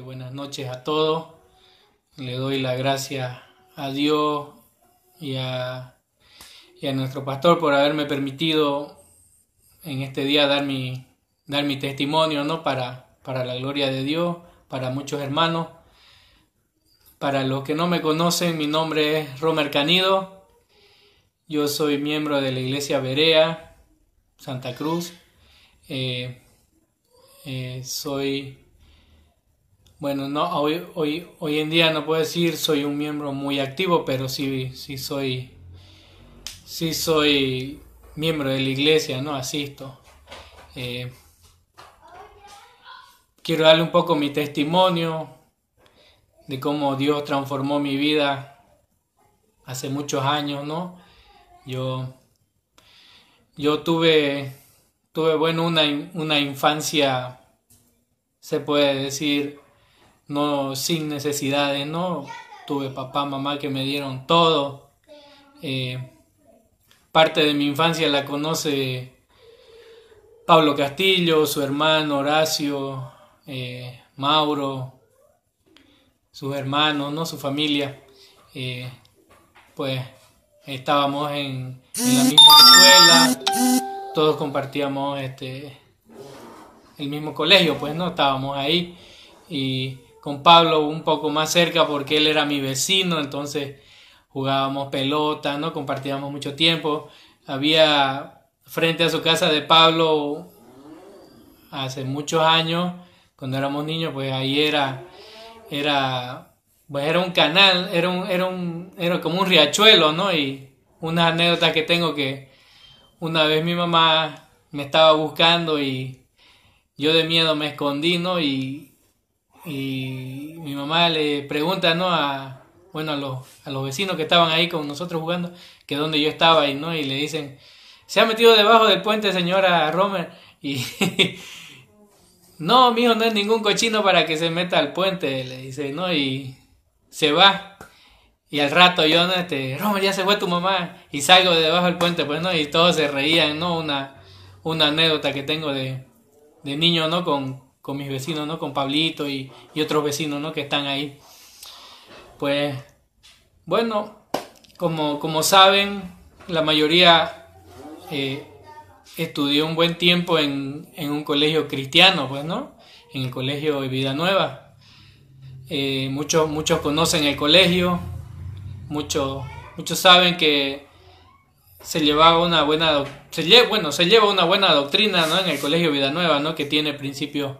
Buenas noches a todos. Le doy la gracia a Dios y a nuestro pastor por haberme permitido en este día dar mi testimonio, ¿no? Para la gloria de Dios, para muchos hermanos. Para los que no me conocen, mi nombre es Romer Canido. Yo soy miembro de la Iglesia Berea, Santa Cruz. Bueno, no, hoy en día no puedo decir soy un miembro muy activo, pero sí soy miembro de la iglesia, ¿no? Asisto. Quiero darle un poco mi testimonio de cómo Dios transformó mi vida hace muchos años, ¿no? Yo tuve bueno, una infancia, se puede decir, no sin necesidades, ¿no? Tuve papá, mamá que me dieron todo. Parte de mi infancia la conoce Pablo Castillo, su hermano Horacio, Mauro, sus hermanos, ¿no? Su familia. Pues estábamos en la misma escuela, todos compartíamos el mismo colegio, pues, ¿no? Estábamos ahí y con Pablo un poco más cerca porque él era mi vecino, entonces jugábamos pelota, ¿no? Compartíamos mucho tiempo. Había frente a su casa de Pablo hace muchos años, cuando éramos niños, pues ahí pues era un canal, era como un riachuelo, ¿no? Y una anécdota que tengo que una vez mi mamá me estaba buscando y yo de miedo me escondí, ¿no? Y mi mamá le pregunta, ¿no? A los vecinos que estaban ahí con nosotros jugando, que donde yo estaba ahí, ¿no? Y le dicen, se ha metido debajo del puente, señora Romer. Y no, mijo, no es ningún cochino para que se meta al puente, le dice, ¿no? Y se va. Y al rato yo, ¿no? Romer, ya se fue tu mamá. Y salgo de debajo del puente, pues, ¿no? Y todos se reían, ¿no? Una anécdota que tengo de niño, ¿no? Con mis vecinos, ¿no? Con Pablito y otros vecinos, ¿no? Que están ahí. Pues, bueno, como saben, la mayoría estudió un buen tiempo en un colegio cristiano, pues, ¿no? En el colegio de Vida Nueva. Muchos conocen el colegio, muchos saben que se lleva una buena doctrina, ¿no? En el colegio Vida Nueva, ¿no? Que tiene principios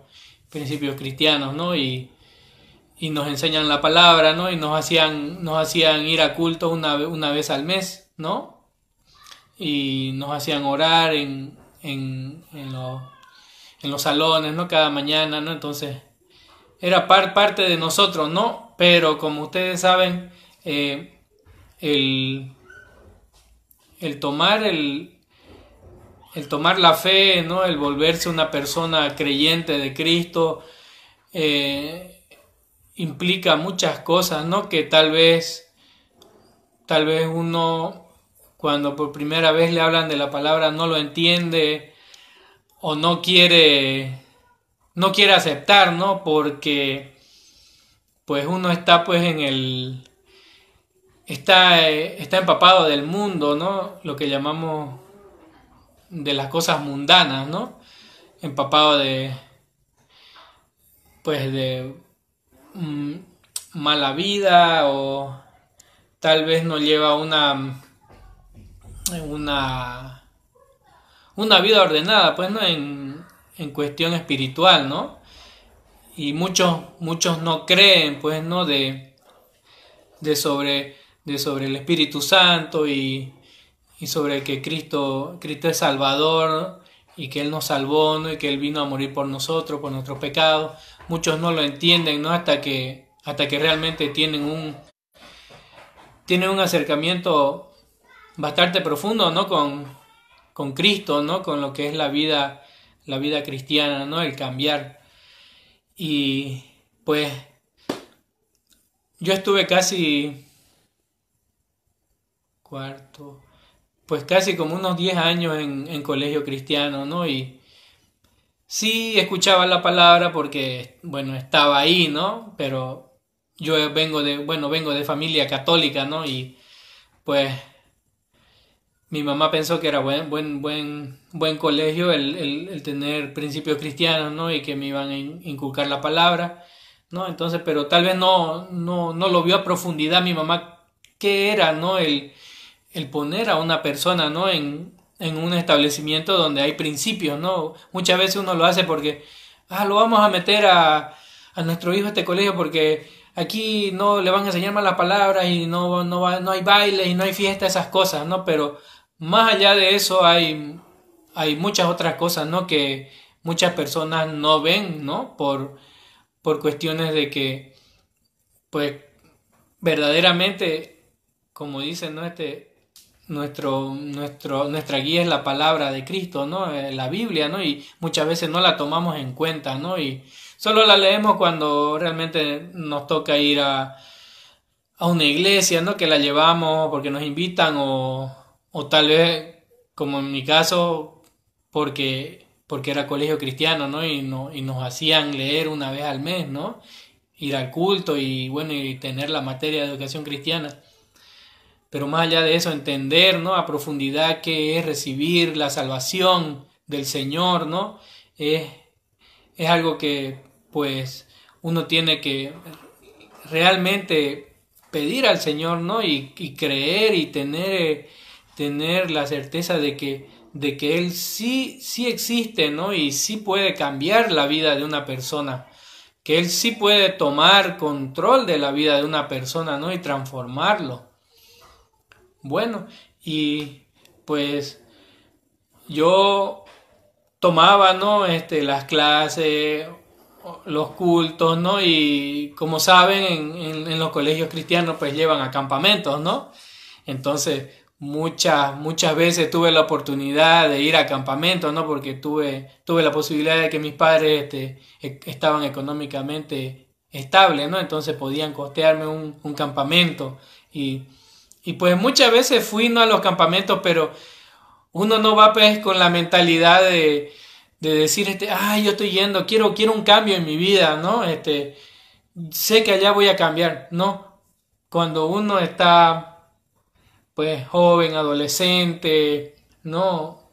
cristianos, ¿no? Y nos enseñan la palabra, ¿no? Y nos hacían ir a cultos una vez al mes, ¿no? Y nos hacían orar en los salones, ¿no? Cada mañana, ¿no? Entonces era parte de nosotros, ¿no? Pero como ustedes saben, el tomar la fe, ¿no? El volverse una persona creyente de Cristo, implica muchas cosas, ¿no? Que tal vez uno, cuando por primera vez le hablan de la palabra, no lo entiende o no quiere aceptar, ¿no? Porque pues uno está pues está empapado del mundo, ¿no? Lo que llamamos de las cosas mundanas, ¿no? Empapado de mala vida, o tal vez no lleva una vida ordenada, pues, ¿no? En cuestión espiritual, ¿no? Y muchos no creen, pues, ¿no? de sobre el Espíritu Santo y sobre que Cristo es Salvador y que Él nos salvó, ¿no? Y que Él vino a morir por nosotros, por nuestros pecados. Muchos no lo entienden, ¿no? Hasta que realmente tienen un acercamiento bastante profundo, ¿no? Con Cristo, ¿no? Con lo que es la vida cristiana, ¿no? El cambiar. Y pues yo estuve casi casi como unos 10 años en colegio cristiano, ¿no? Y Sí escuchaba la palabra porque, bueno, estaba ahí, ¿no? Pero yo vengo de familia católica, ¿no? Y pues mi mamá pensó que era buen colegio el tener principios cristianos, ¿no? Y que me iban a inculcar la palabra, ¿no? Entonces, pero tal vez no lo vio a profundidad mi mamá, qué era, ¿no? El poner a una persona, ¿no? En un establecimiento donde hay principios, ¿no? Muchas veces uno lo hace porque, lo vamos a meter a nuestro hijo a este colegio porque aquí no le van a enseñar malas palabras y no hay baile y no hay fiesta, esas cosas, ¿no? Pero más allá de eso hay muchas otras cosas, ¿no? Que muchas personas no ven, ¿no? Por cuestiones de que, pues, verdaderamente, como dicen, ¿no? Nuestra guía es la palabra de Cristo, ¿no? La Biblia, ¿no? Y muchas veces no la tomamos en cuenta, ¿no? Y solo la leemos cuando realmente nos toca ir a una iglesia, ¿no? Que la llevamos porque nos invitan o tal vez, como en mi caso, porque era colegio cristiano, ¿no? Y nos hacían leer una vez al mes, ¿no? Ir al culto y bueno, y tener la materia de educación cristiana. Pero más allá de eso, entender, ¿no? A profundidad qué es recibir la salvación del Señor, ¿no? Es, es algo que, pues, uno tiene que realmente pedir al Señor, ¿no? Y creer y tener la certeza de que Él sí existe, ¿no? Y sí puede cambiar la vida de una persona, que Él sí puede tomar control de la vida de una persona, ¿no? Y transformarlo. Bueno, y pues yo tomaba, ¿no? Las clases, los cultos, ¿no? Y como saben, en los colegios cristianos pues llevan a campamentos, ¿no? Entonces, muchas veces tuve la oportunidad de ir a campamentos, ¿no? Porque tuve la posibilidad de que mis padres estaban económicamente estables, ¿no? Entonces podían costearme un campamento. Y, y pues muchas veces fui, ¿no? A los campamentos, pero uno no va pues con la mentalidad de decir, yo estoy yendo, quiero un cambio en mi vida, ¿no? Sé que allá voy a cambiar, ¿no? Cuando uno está, pues, joven, adolescente, ¿no?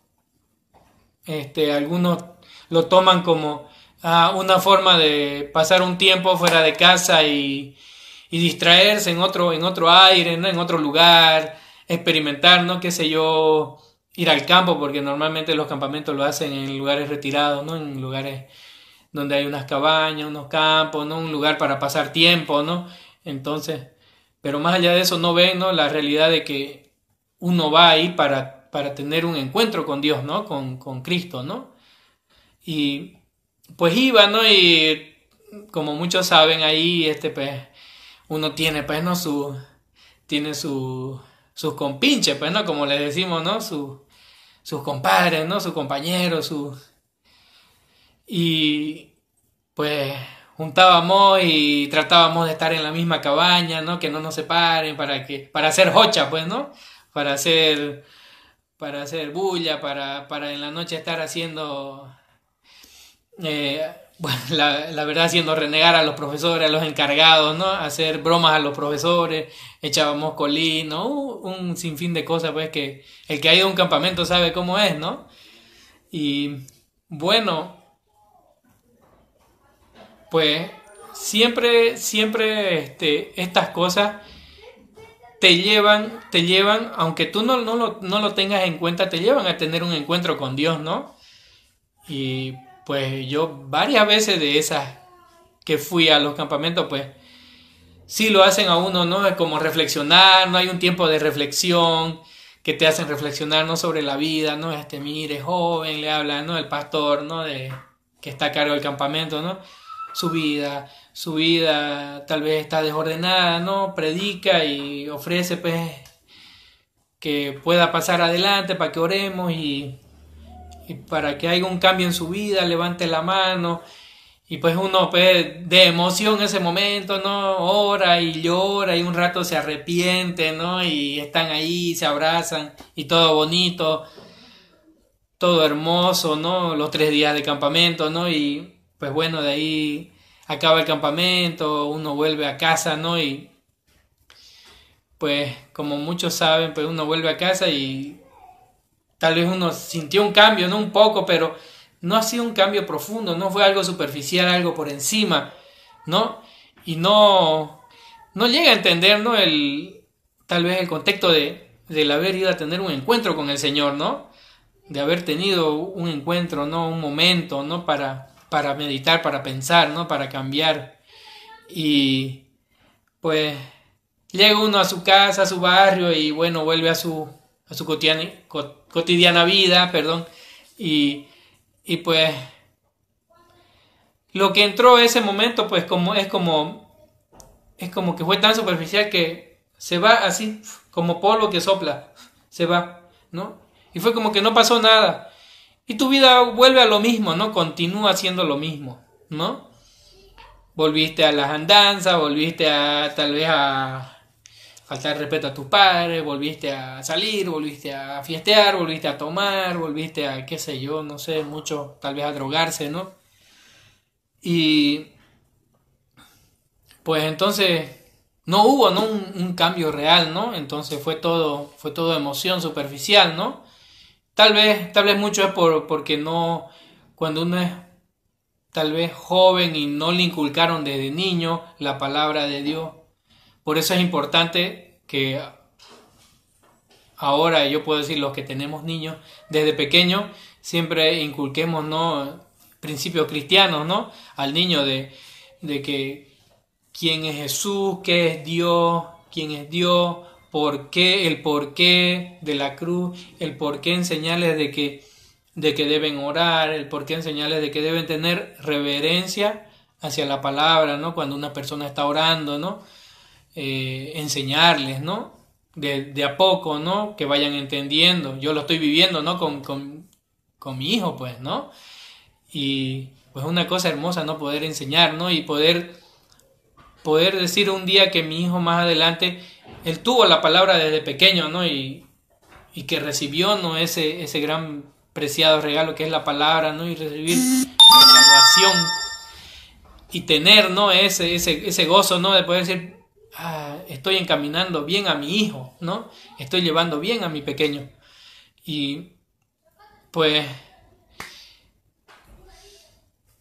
Algunos lo toman como una forma de pasar un tiempo fuera de casa y distraerse en otro aire, ¿no? En otro lugar, experimentar, ¿no? Qué sé yo, ir al campo, porque normalmente los campamentos lo hacen en lugares retirados, ¿no? En lugares donde hay unas cabañas, unos campos, ¿no? Un lugar para pasar tiempo, ¿no? Entonces, pero más allá de eso no ven, ¿no? La realidad de que uno va ahí para tener un encuentro con Dios, ¿no? Con Cristo, ¿no? Y pues iba, ¿no? Y como muchos saben ahí, pues, uno tiene, pues, ¿no? Sus compinches, pues, ¿no? Como les decimos, ¿no? Sus compadres, ¿no? Sus compañeros, y pues juntábamos y tratábamos de estar en la misma cabaña, ¿no? Que no nos separen para hacer hocha, pues, ¿no? Para hacer, para hacer bulla, para en la noche estar haciendo, bueno, la verdad, haciendo renegar a los profesores, a los encargados, ¿no? Hacer bromas a los profesores, echábamos colín, ¿no? Un sinfín de cosas, pues, que el que ha ido a un campamento sabe cómo es, ¿no? Y bueno, pues siempre estas cosas te llevan, aunque tú no lo tengas en cuenta, te llevan a tener un encuentro con Dios, ¿no? Y pues yo varias veces de esas que fui a los campamentos, pues sí lo hacen a uno, ¿no? Es como reflexionar, no hay un tiempo de reflexión que te hacen reflexionar, ¿no? Sobre la vida, ¿no? Mire, joven, le habla, ¿no? El pastor, ¿no? Que está a cargo del campamento, ¿no? Su vida tal vez está desordenada, ¿no? Predica y ofrece, pues, que pueda pasar adelante para que oremos y para que haya un cambio en su vida, levante la mano. Y pues uno, pues, de emoción en ese momento, ¿no? Ora y llora y un rato se arrepiente, ¿no? Y están ahí, se abrazan y todo bonito. todo hermoso, ¿no? Los 3 días de campamento, ¿no? Y pues bueno, de ahí acaba el campamento, uno vuelve a casa, ¿no? Y pues como muchos saben, pues uno vuelve a casa y tal vez uno sintió un cambio, ¿no? Un poco, pero no ha sido un cambio profundo, no fue algo superficial, algo por encima, ¿no? Y no llega a entender, ¿no? Tal vez el contexto del haber ido a tener un encuentro con el Señor, ¿no? De haber tenido un encuentro, ¿no? Un momento, ¿no? Para meditar, para pensar, ¿no? Para cambiar. Y pues llega uno a su casa, a su barrio y bueno, vuelve a su cotidiana vida, perdón. Y pues lo que entró ese momento pues es como que fue tan superficial que se va así, como polvo que sopla, se va, ¿no? Y fue como que no pasó nada. Y tu vida vuelve a lo mismo, ¿no? Continúa siendo lo mismo, ¿no? Volviste a las andanzas, volviste a tal vez a faltar respeto a tus padres, volviste a salir, volviste a fiestear, volviste a tomar, volviste a, qué sé yo, no sé, mucho, tal vez a drogarse, ¿no? Y pues entonces no hubo, ¿no? Un cambio real, ¿no? Entonces fue todo emoción superficial, ¿no? Tal vez mucho es porque no, cuando uno es tal vez joven y no le inculcaron desde niño la palabra de Dios. Por eso es importante que ahora yo puedo decir los que tenemos niños desde pequeños siempre inculquemos, ¿no? Principios cristianos, ¿no? Al niño de que quién es Jesús, qué es Dios, quién es Dios, el porqué de la cruz, el porqué enseñarles de que deben orar, el porqué enseñarles de que deben tener reverencia hacia la palabra, ¿no? Cuando una persona está orando, ¿no? Enseñarles, ¿no? De a poco, ¿no? Que vayan entendiendo. Yo lo estoy viviendo, ¿no? Con mi hijo, pues, ¿no? Y pues una cosa hermosa, ¿no? Poder enseñar, ¿no? Y poder decir un día que mi hijo más adelante, él tuvo la palabra desde pequeño, ¿no? Y que recibió, ¿no? Ese gran preciado regalo que es la palabra, ¿no? Y recibir la salvación y tener, ¿no? Ese gozo, ¿no? De poder decir, estoy encaminando bien a mi hijo, ¿no? Estoy llevando bien a mi pequeño. Y pues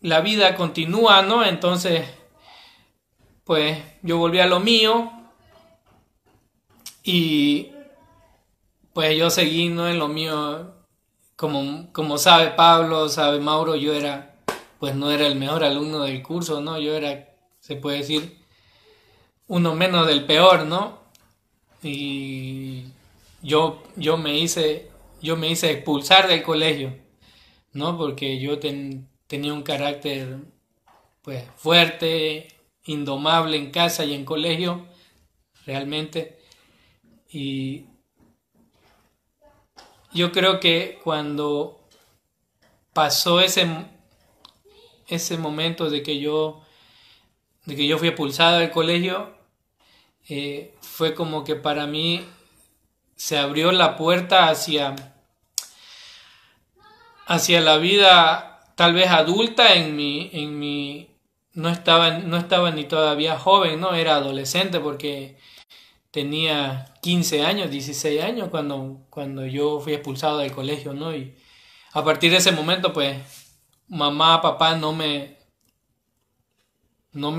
la vida continúa, ¿no? Entonces, pues yo volví a lo mío y pues yo seguí, ¿no? En lo mío, como sabe Pablo, sabe Mauro, pues no era el mejor alumno del curso, ¿no? Yo era, se puede decir, uno menos del peor, ¿no? Y yo me hice expulsar del colegio, ¿no? Porque yo tenía un carácter, pues, fuerte, indomable en casa y en colegio, realmente. Y yo creo que cuando pasó ese momento de que yo fui expulsado del colegio, fue como que para mí se abrió la puerta hacia la vida tal vez adulta no estaba ni todavía joven, no era adolescente porque tenía 15 años, 16 años cuando yo fui expulsado del colegio, ¿no? Y a partir de ese momento, pues, mamá, papá no me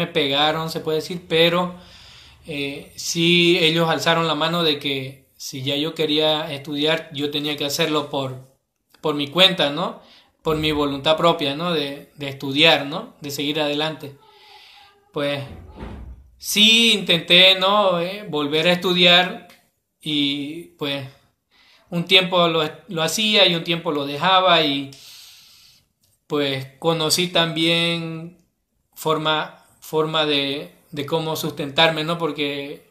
pegaron, se puede decir, pero sí ellos alzaron la mano de que si ya yo quería estudiar, yo tenía que hacerlo por mi cuenta, ¿no? Por mi voluntad propia, ¿no? De estudiar, ¿no? De seguir adelante. Pues sí intenté, ¿no? Volver a estudiar y pues un tiempo lo hacía y un tiempo lo dejaba y pues conocí también forma de cómo sustentarme, ¿no? Porque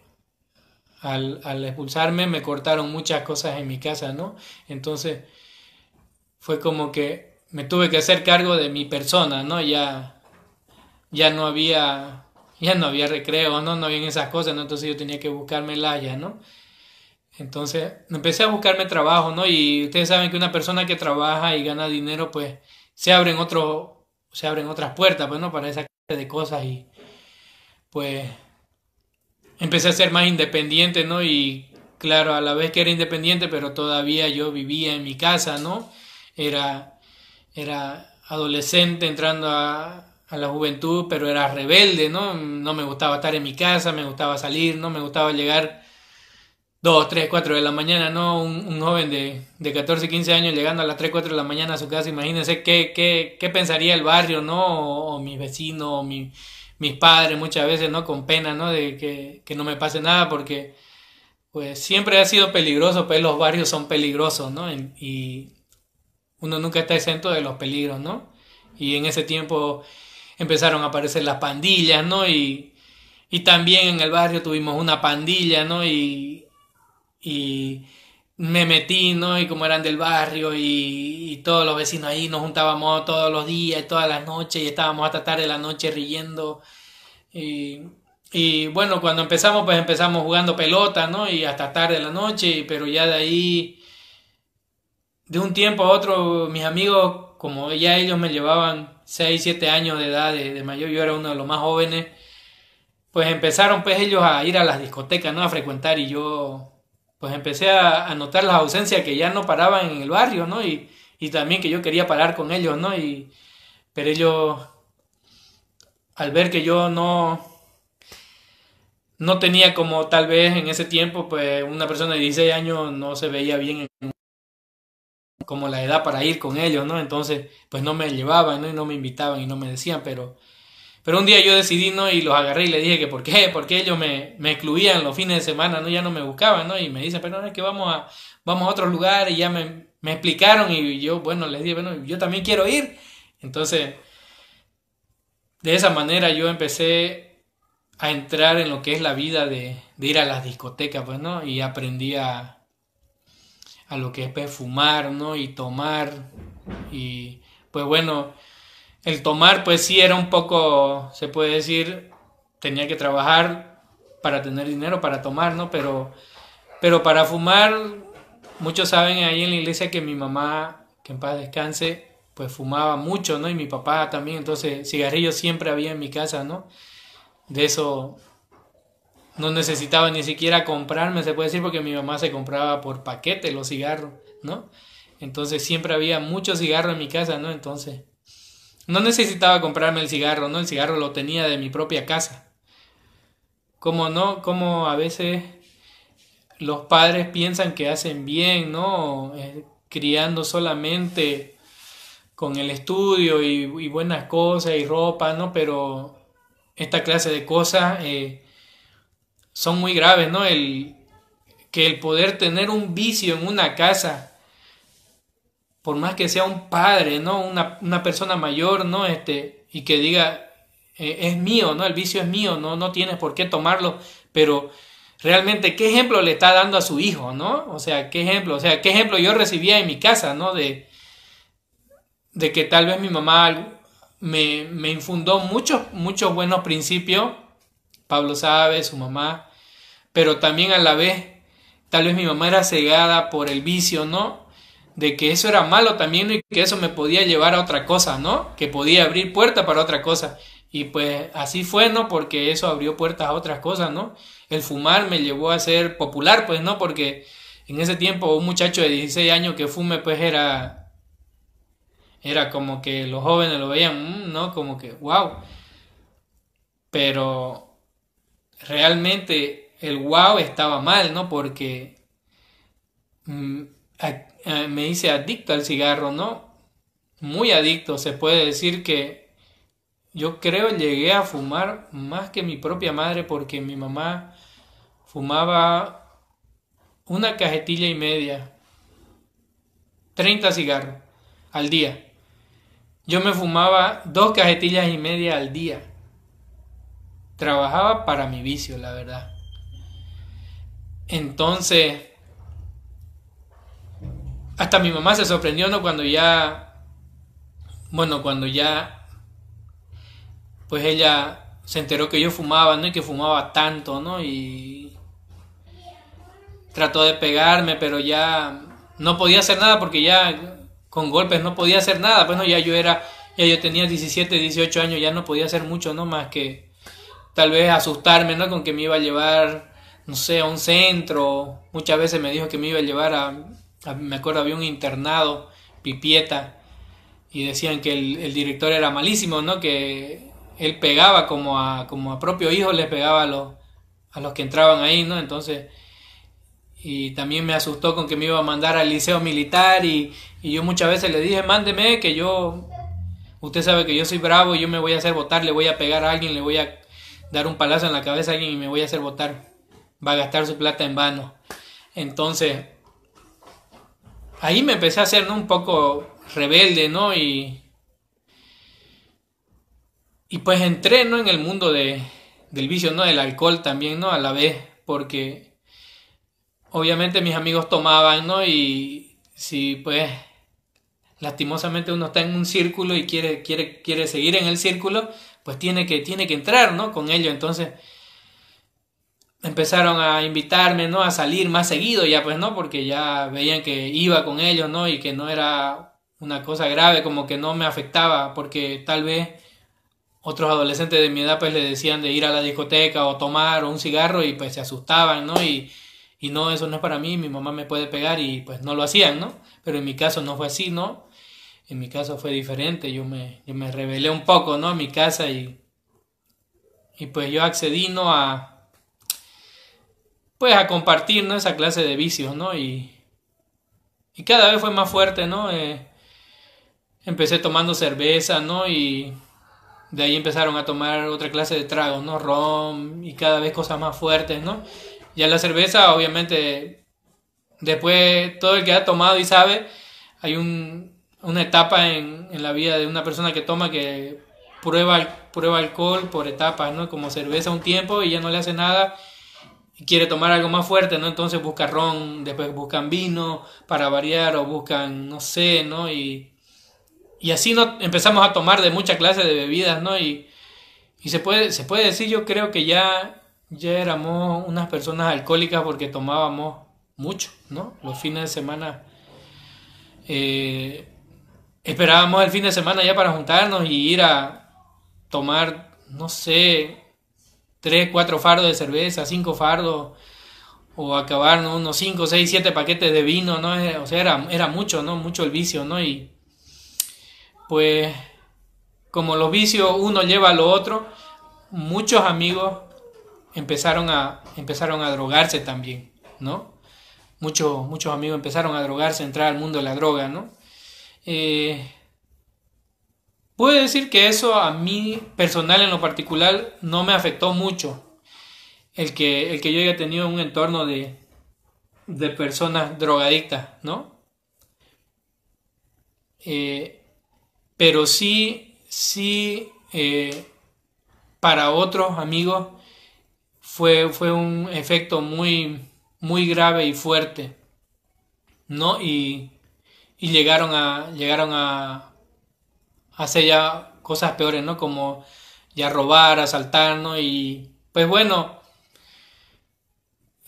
al expulsarme me cortaron muchas cosas en mi casa, ¿no? Entonces fue como que me tuve que hacer cargo de mi persona, ¿no? Ya no había recreo, ¿no? No habían esas cosas, ¿no? Entonces yo tenía que buscarme ya, ¿no? Entonces empecé a buscarme trabajo, ¿no? Y ustedes saben que una persona que trabaja y gana dinero, pues se abren otras puertas, pues, ¿no? Para esa clase de cosas y pues empecé a ser más independiente, ¿no? Y claro, a la vez que era independiente, pero todavía yo vivía en mi casa, ¿no? Era, era adolescente entrando a la juventud, pero era rebelde, ¿no? No me gustaba estar en mi casa, me gustaba salir, no me gustaba llegar 2 3 4 de la mañana, ¿no? Un joven de 14 15 años llegando a las 3 4 de la mañana a su casa, imagínense qué pensaría el barrio, ¿no? O mis vecinos, mis padres muchas veces, ¿no? Con pena, ¿no? De que no me pase nada porque pues siempre ha sido peligroso, pues los barrios son peligrosos, ¿no? Y uno nunca está exento de los peligros, ¿no? Y en ese tiempo empezaron a aparecer las pandillas, ¿no? Y también en el barrio tuvimos una pandilla, ¿no? Y me metí, ¿no? Y como eran del barrio y todos los vecinos ahí nos juntábamos todos los días y todas las noches y estábamos hasta tarde de la noche riendo. Y, y bueno, cuando empezamos, pues empezamos jugando pelota, ¿no? Y hasta tarde de la noche, pero ya de ahí, de un tiempo a otro, mis amigos, como ya ellos me llevaban 6 7 años de edad de mayor, yo era uno de los más jóvenes, pues empezaron pues ellos a ir a las discotecas, ¿no? A frecuentar y yo pues empecé a notar las ausencias que ya no paraban en el barrio, ¿no? Y también que yo quería parar con ellos, ¿no? Pero ellos, al ver que yo no tenía como tal vez en ese tiempo, pues una persona de 16 años no se veía bien como la edad para ir con ellos, ¿no? Entonces, pues no me llevaban, ¿no? Y no me invitaban y no me decían, pero un día yo decidí, ¿no? Y los agarré y le dije que por qué ellos me excluían los fines de semana, ¿no? Ya no me buscaban, ¿no? Y me dicen, pero no, es que vamos a otro lugar y ya me explicaron y yo, bueno, les dije, bueno, yo también quiero ir. Entonces, de esa manera yo empecé a entrar en lo que es la vida de ir a las discotecas, pues, ¿no? Y aprendí a lo que es pues, fumar, ¿no? Y tomar. Y pues bueno, el tomar pues sí era un poco, se puede decir, tenía que trabajar para tener dinero para tomar, ¿no? Pero para fumar, muchos saben ahí en la iglesia que mi mamá, que en paz descanse, pues fumaba mucho, ¿no? Y mi papá también, entonces cigarrillos siempre había en mi casa, ¿no? De eso no necesitaba ni siquiera comprarme, se puede decir, porque mi mamá se compraba por paquete los cigarros, ¿no? Entonces siempre había muchos cigarros en mi casa, ¿no? Entonces no necesitaba comprarme el cigarro, ¿no? El cigarro lo tenía de mi propia casa. Como no, como a veces los padres piensan que hacen bien, ¿no? Criando solamente con el estudio y buenas cosas y ropa, ¿no? Pero esta clase de cosas son muy graves, ¿no? Que el poder tener un vicio en una casa, por más que sea un padre, ¿no? Una persona mayor, ¿no? Y que diga, es mío, ¿no? El vicio es mío, no tienes por qué tomarlo, pero realmente, ¿qué ejemplo le está dando a su hijo, ¿no? O sea, qué ejemplo yo recibía en mi casa, ¿no? De que tal vez mi mamá me infundó muchos buenos principios, Pablo sabe, su mamá, pero también a la vez, tal vez mi mamá era cegada por el vicio, ¿no? De que eso era malo también, ¿no? Y que eso me podía llevar a otra cosa, ¿no? Que podía abrir puertas para otra cosa. Y pues así fue, ¿no? Porque eso abrió puertas a otras cosas, ¿no? El fumar me llevó a ser popular, pues, ¿no? Porque en ese tiempo un muchacho de 16 años que fume, pues era como que los jóvenes lo veían, ¿no? Como que, wow. Pero realmente el wow estaba mal, ¿no? Porque mm, me hice adicto al cigarro, ¿no? Muy adicto, se puede decir que yo creo llegué a fumar más que mi propia madre porque mi mamá fumaba una cajetilla y media, 30 cigarros al día. Yo me fumaba 2 cajetillas y media al día. Trabajaba para mi vicio, la verdad. Entonces, hasta mi mamá se sorprendió, ¿no? Cuando ya, pues ella se enteró que yo fumaba, ¿no? Y que fumaba tanto, ¿no? trató de pegarme, pero ya no podía hacer nada porque ya con golpes no podía hacer nada. Pues no, ya yo tenía 17, 18 años, ya no podía hacer mucho, ¿no? Más que tal vez asustarme, ¿no? Con que me iba a llevar, no sé, a un centro. Muchas veces me dijo que me iba a llevar me acuerdo, había un internado, Pipieta, y decían que el director era malísimo, ¿no? Que él pegaba como a propio hijo, les pegaba a los que entraban ahí, ¿no? Entonces, y también me asustó con que me iba a mandar al liceo militar y yo muchas veces le dije, mándeme, que usted sabe que yo soy bravo y yo me voy a hacer votar, le voy a pegar a alguien, le voy a dar un palazo en la cabeza a alguien y me voy a hacer votar, va a gastar su plata en vano. Entonces, ahí me empecé a hacer, ¿no? Un poco rebelde, ¿no? Y pues entré, ¿no? En el mundo del vicio, ¿no? Del alcohol también, ¿no? A la vez, porque obviamente mis amigos tomaban, ¿no? Y si pues lastimosamente uno está en un círculo y quiere seguir en el círculo, pues tiene que entrar, ¿no? Con ello. Entonces empezaron a invitarme, ¿no? A salir más seguido ya, pues, ¿no? Porque ya veían que iba con ellos, ¿no? Y que no era una cosa grave, como que no me afectaba, porque tal vez otros adolescentes de mi edad pues le decían de ir a la discoteca o tomar o un cigarro y pues se asustaban, ¿no? Y no, eso no es para mí, mi mamá me puede pegar y pues no lo hacían, ¿no? Pero en mi caso no fue así, ¿no? En mi caso fue diferente, yo me rebelé un poco, ¿no? En mi casa y pues yo accedí, ¿no? Pues a compartir, ¿no? Esa clase de vicios, ¿no? Y cada vez fue más fuerte, ¿no? Empecé tomando cerveza, ¿no? Y de ahí empezaron a tomar otra clase de tragos, ¿no? Ron y cada vez cosas más fuertes, ¿no? Ya la cerveza, obviamente, después todo el que ha tomado y sabe, hay una etapa en la vida de una persona que toma que prueba alcohol por etapas, ¿no? Como cerveza un tiempo y ya no le hace nada y quiere tomar algo más fuerte, ¿no? Entonces busca ron, después buscan vino para variar o buscan, no sé, ¿no? Y así no empezamos a tomar de muchas clases de bebidas, ¿no? Y se puede decir, yo creo que ya éramos unas personas alcohólicas porque tomábamos mucho, ¿no? Los fines de semana eh, esperábamos el fin de semana ya para juntarnos y ir a tomar, no sé, 3, 4 fardos de cerveza, 5 fardos, o acabar, ¿no? Unos 5, 6, 7 paquetes de vino, ¿no? O sea, era mucho, ¿no? Mucho el vicio, ¿no? Y pues como los vicios uno lleva a lo otro, muchos amigos empezaron a drogarse también, ¿no? Muchos amigos empezaron a drogarse, a entrar al mundo de la droga, ¿no? Eh, Puedo decir que eso a mí personal en lo particular no me afectó mucho, el que yo haya tenido un entorno de personas drogadictas, ¿no? Eh, pero sí, para otros amigos fue un efecto muy grave y fuerte, ¿no? Y llegaron a hacer ya cosas peores, ¿no? Como ya robar, asaltar, ¿no? Y pues bueno,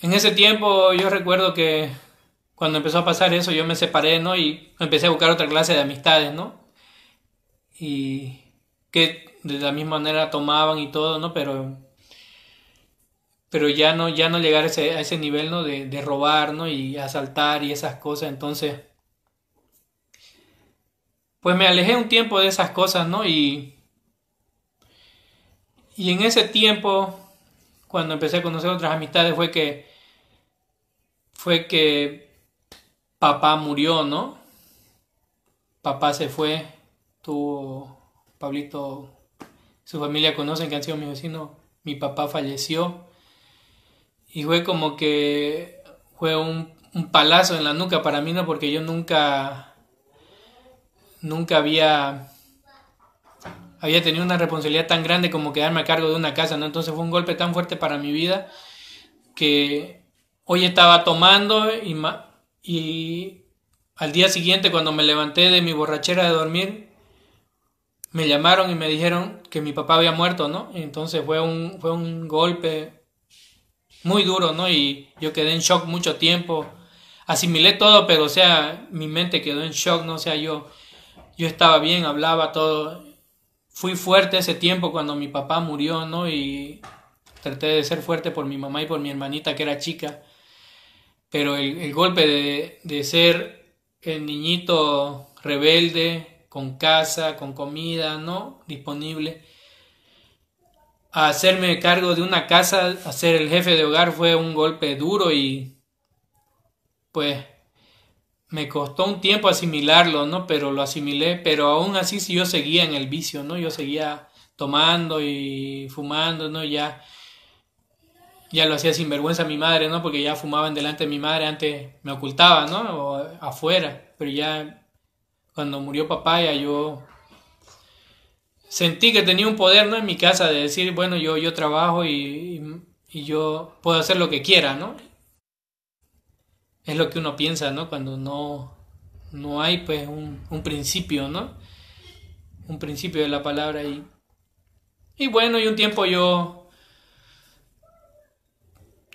en ese tiempo yo recuerdo que cuando empezó a pasar eso yo me separé, ¿no? Y empecé a buscar otra clase de amistades, ¿no? Y que de la misma manera tomaban y todo, ¿no? Pero ya no llegar a ese nivel, ¿no? De robar, ¿no? Y asaltar y esas cosas. Entonces, pues me alejé un tiempo de esas cosas, ¿no? Y en ese tiempo, cuando empecé a conocer otras amistades, fue que papá murió, ¿no? Papá se fue, tuvo, Pablito, su familia conocen que han sido mis vecinos, mi papá falleció y fue como que fue un palazo en la nuca para mí, ¿no? Porque yo nunca había tenido una responsabilidad tan grande como quedarme a cargo de una casa, ¿no? Entonces fue un golpe tan fuerte para mi vida que hoy estaba tomando y al día siguiente cuando me levanté de mi borrachera de dormir, me llamaron y me dijeron que mi papá había muerto, ¿no? Entonces fue un golpe muy duro, ¿no? Y yo quedé en shock mucho tiempo. Asimilé todo, pero o sea, mi mente quedó en shock, ¿no? O sea, yo estaba bien, hablaba todo. Fui fuerte ese tiempo cuando mi papá murió, ¿no? Y traté de ser fuerte por mi mamá y por mi hermanita que era chica. Pero el golpe de ser el niñito rebelde, con casa, con comida, ¿no? Disponible, a hacerme cargo de una casa, a ser el jefe de hogar fue un golpe duro y pues me costó un tiempo asimilarlo, ¿no? Pero lo asimilé, pero aún así sí yo seguía en el vicio, ¿no? Yo seguía tomando y fumando, ¿no? Ya lo hacía sin vergüenza a mi madre, ¿no? Porque ya fumaban delante de mi madre, antes me ocultaba, ¿no? O afuera, pero ya cuando murió papá ya yo sentí que tenía un poder, ¿no? En mi casa de decir, bueno, yo trabajo y yo puedo hacer lo que quiera, ¿no? Es lo que uno piensa, ¿no? Cuando no hay pues un principio, ¿no? Un principio de la palabra y bueno, y un tiempo yo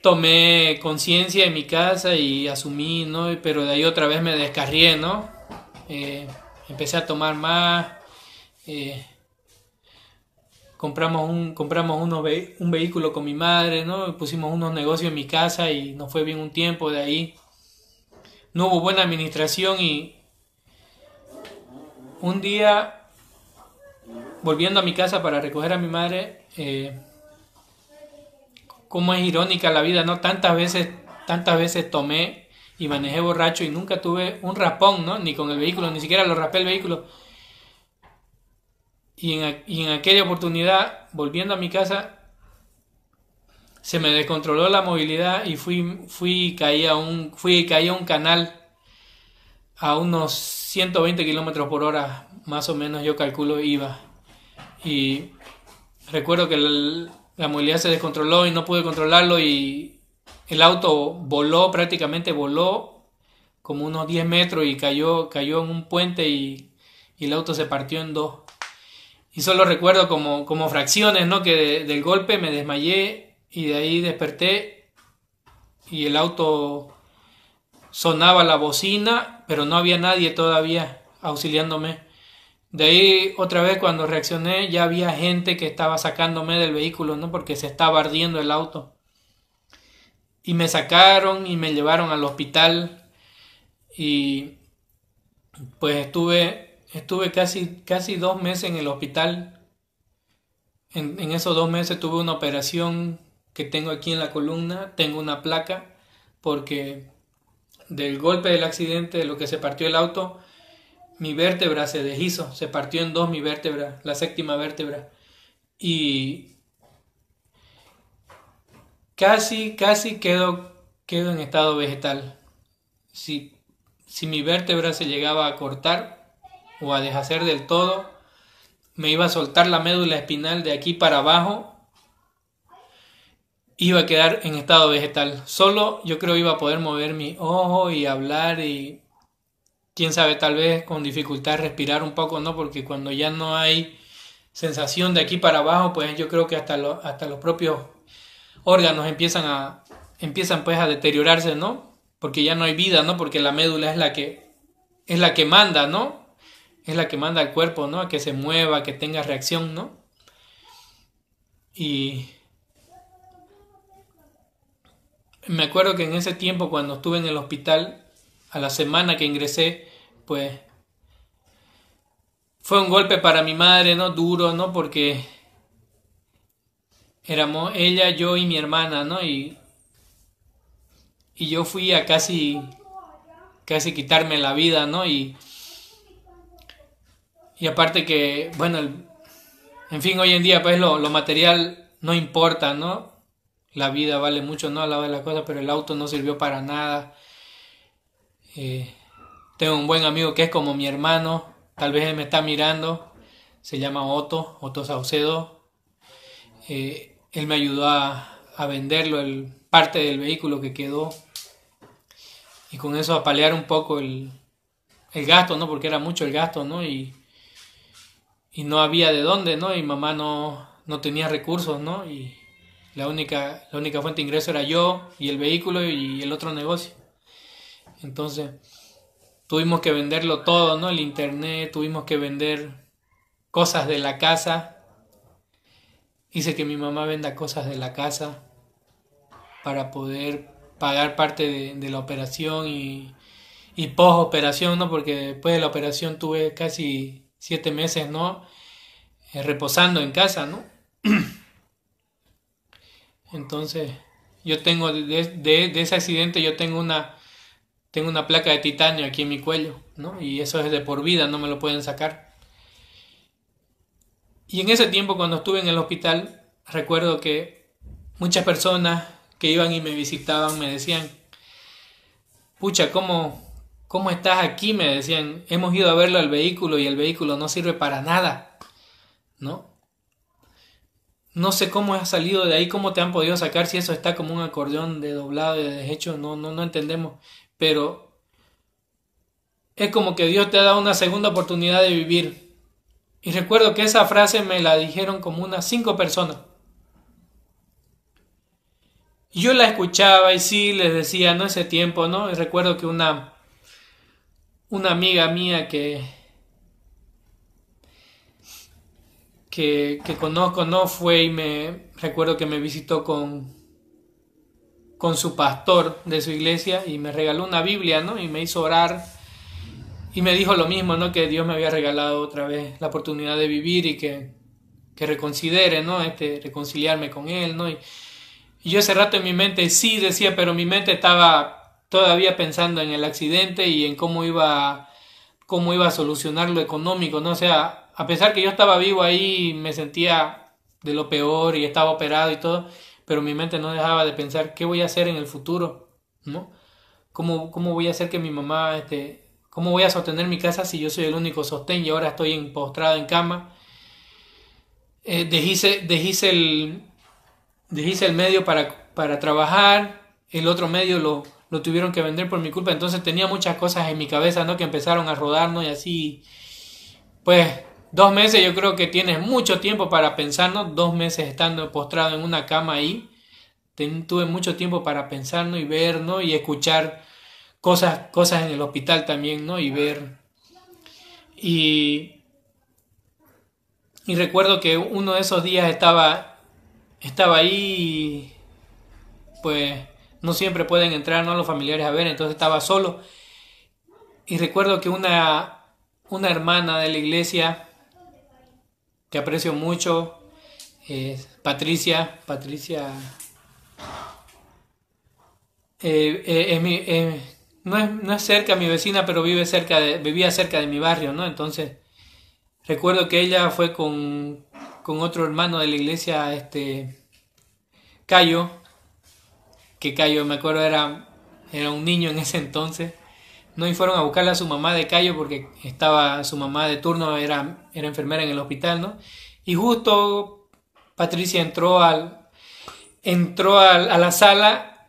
tomé conciencia en mi casa y asumí, ¿no? Pero de ahí otra vez me descarrié, ¿no? Eh, Empecé a tomar más, eh, un vehículo con mi madre, ¿no? Pusimos unos negocios en mi casa y nos fue bien un tiempo. De ahí no hubo buena administración y un día, volviendo a mi casa para recoger a mi madre, cómo es irónica la vida, ¿no? Tantas veces tomé y manejé borracho y nunca tuve un raspón, ¿no? Ni con el vehículo, ni siquiera lo raspé el vehículo. Y en aquella oportunidad, volviendo a mi casa, se me descontroló la movilidad y caí a un canal a unos 120 kilómetros por hora, más o menos yo calculo iba. Y recuerdo que la movilidad se descontroló y no pude controlarlo y el auto prácticamente voló como unos 10 metros y cayó en un puente y el auto se partió en dos. Y solo recuerdo como fracciones, ¿no? Que del golpe me desmayé y de ahí desperté y el auto sonaba la bocina, pero no había nadie todavía auxiliándome. De ahí otra vez cuando reaccioné ya había gente que estaba sacándome del vehículo, ¿no? Porque se estaba ardiendo el auto. Y me sacaron y me llevaron al hospital y pues estuve casi 2 meses en el hospital. En esos 2 meses tuve una operación que tengo aquí en la columna, tengo una placa porque del golpe del accidente, de lo que se partió el auto, mi vértebra se deshizo, se partió en dos mi vértebra, la séptima vértebra. Y casi quedo en estado vegetal. Si, si mi vértebra se llegaba a cortar o a deshacer del todo, me iba a soltar la médula espinal de aquí para abajo, iba a quedar en estado vegetal. Solo yo creo iba a poder mover mi ojo y hablar y quién sabe, tal vez con dificultad respirar un poco, ¿no? Porque cuando ya no hay sensación de aquí para abajo, pues yo creo que hasta los propios órganos empiezan pues a deteriorarse, ¿no? Porque ya no hay vida, ¿no? Porque la médula es la que manda, ¿no? Es la que manda al cuerpo, ¿no? A que se mueva, que tenga reacción, ¿no? Y me acuerdo que en ese tiempo cuando estuve en el hospital, a la semana que ingresé, pues fue un golpe para mi madre, ¿no? Duro, ¿no? Porque éramos ella, yo y mi hermana, ¿no? Y yo fui a casi quitarme la vida, ¿no? Y aparte que, bueno, en fin, hoy en día pues lo material no importa, ¿no? La vida vale mucho, ¿no? Al lado de la cosa, pero el auto no sirvió para nada. Eh, Tengo un buen amigo que es como mi hermano, tal vez él me está mirando, se llama Otto Saucedo. Él me ayudó a venderlo, parte del vehículo que quedó, y con eso a paliar un poco el gasto, ¿no? Porque era mucho el gasto, ¿no? Y no había de dónde, ¿no? Y mamá no tenía recursos, ¿no? La única fuente de ingreso era yo y el vehículo y el otro negocio. Entonces tuvimos que venderlo todo, ¿no? El internet, tuvimos que vender cosas de la casa. Hice que mi mamá venda cosas de la casa para poder pagar parte de la operación y post operación, ¿no? Porque después de la operación tuve casi 7 meses, ¿no? Reposando en casa, ¿no? Entonces, yo tengo de ese accidente, yo tengo una placa de titanio aquí en mi cuello, ¿no? Y eso es de por vida, no me lo pueden sacar. Y en ese tiempo, cuando estuve en el hospital, recuerdo que muchas personas que iban y me visitaban me decían, pucha, ¿cómo estás aquí? Me decían, hemos ido a verlo al vehículo y el vehículo no sirve para nada, ¿no? No sé cómo has salido de ahí, cómo te han podido sacar si eso está como un acordeón de doblado y de deshecho, no entendemos. Pero es como que Dios te ha dado una segunda oportunidad de vivir. Y recuerdo que esa frase me la dijeron como unas 5 personas. Y yo la escuchaba y sí les decía, no ese tiempo, ¿no? Y recuerdo que una amiga mía que conozco, ¿no? Fue y recuerdo que me visitó con su pastor de su iglesia y me regaló una Biblia, ¿no? Y me hizo orar y me dijo lo mismo, ¿no? Que Dios me había regalado otra vez la oportunidad de vivir y que reconsidere, ¿no? Reconciliarme con Él, ¿no? Y yo ese rato en mi mente sí decía, pero mi mente estaba todavía pensando en el accidente y en cómo iba a solucionar lo económico, ¿no? O sea, a pesar que yo estaba vivo ahí, me sentía de lo peor y estaba operado y todo, pero mi mente no dejaba de pensar, ¿qué voy a hacer en el futuro? ¿No? ¿Cómo voy a hacer que mi mamá, cómo voy a sostener mi casa si yo soy el único sostén y ahora estoy postrado en cama? Deshice el medio para trabajar, el otro medio lo tuvieron que vender por mi culpa, entonces tenía muchas cosas en mi cabeza, ¿no? Que empezaron a rodar, ¿no? Y así, pues, 2 meses yo creo que tienes mucho tiempo para pensar, ¿no? 2 meses estando postrado en una cama ahí, tuve mucho tiempo para pensar, ¿no? Y ver, ¿no? Y escuchar cosas en el hospital también, ¿no? Y ver. Y, y recuerdo que uno de esos días estaba ahí y pues no siempre pueden entrar, ¿no? Los familiares a ver, entonces estaba solo. Y recuerdo que una hermana de la iglesia que aprecio mucho, Patricia, no es cerca mi vecina, pero vivía cerca de mi barrio, ¿no? Entonces recuerdo que ella fue con otro hermano de la iglesia, Cayo, que Cayo, me acuerdo, era un niño en ese entonces, ¿no? Y fueron a buscarle a su mamá de Cayo porque su mamá de turno era enfermera en el hospital, ¿no? Y justo Patricia entró a la sala